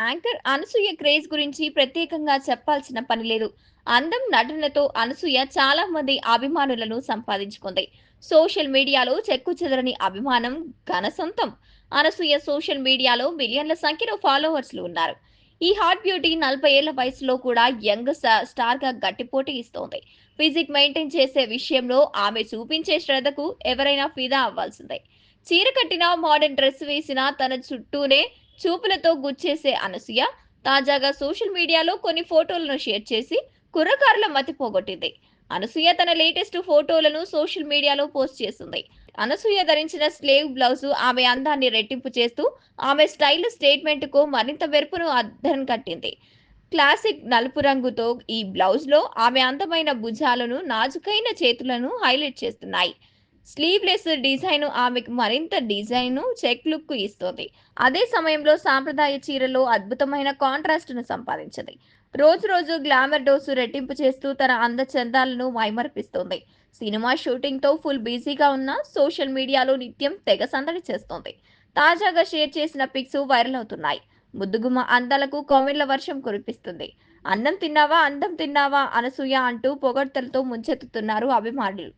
Anchor Anasuya craze గురించి ప్రత్యేకంగా చెప్పాల్సిన పని లేదు. అందం, నటనతో అనసూయ చాలా మంది అభిమానులను సంపాదించుకుంది. సోషల్ మీడియాలో చెక్కుచెదరని అభిమానం ఘన సొంతం. అనసూయ సోషల్ మీడియాలో మిలియన్ల సంఖ్యలో ఫాలోవర్స్లు ఉన్నారు. ఈ హాట్ బ్యూటీ 40 ఏళ్ల వయసులో కూడా యంగ్ స్టార్గా గట్టి పోటీ ఇస్తోంది. ఫిజిక్ మెయింటైన్ చేసే విషయంలో ఆమె చూపించే శ్రద్ధకు ఎవరైనా ఫిదా అవ్వాల్సిందే. చీర కట్టినా, మోడర్న్ డ్రెస్ వేసినా తన చుట్టూనే చూపులతో గుచ్చేసే అనసూయ తాజాగా సోషల్ మీడియాలో కొన్ని ఫోటోలను షేర్ చేసి కుర్రకారుల మతి పోగొట్టింది. అనసూయ తన లేటెస్ట్ ఫోటోలను సోషల్ మీడియాలో పోస్ట్ చేసింది. అనసూయ ధరించిన స్లేవ్ బ్లౌజ్ ఆమె అందాన్ని రెట్టింపు చేస్తూ ఆమె స్టైల్ స్టేట్మెంట్ కు మరింత మెరుపును అద్దం కట్టింది. క్లాసిక్ నలుపు రంగుతో ఈ బ్లౌజ్ లో ఆమె అందమైన భుజాలను, నాజుకైన చేతులను హైలైట్ చేస్తున్నాయి. స్లీవ్‌లెస్ డిజైన్ ఆమెకు మరింత డిజైన్, చెక్ లుక్ ఇస్తోంది. అదే సమయంలో సాంప్రదాయ చీరలో అద్భుతమైన కాంట్రాస్ట్‌ను సంపాదించింది. రోజు రోజు గ్లామర్ డోసు రెట్టింపు చేస్తూ తన అందచందాలను మైమరిపిస్తోంది. సినిమా షూటింగ్‌తో ఫుల్ బిజీగా ఉన్న సోషల్ మీడియాలో నిత్యం తెగ సందడి చేస్తోంది. తాజాగా షేర్ చేసిన పిక్స్ వైరల్ అవుతున్నాయి. ముద్దుగుమ్మ అందాలకు కామెంట్ల వర్షం కురిపిస్తుంది. అన్నం తిన్నావా, అందం తిన్నావా అనసూయ అంటూ పొగడ్తలతో ముంచెత్తుతున్నారు అభిమానులు.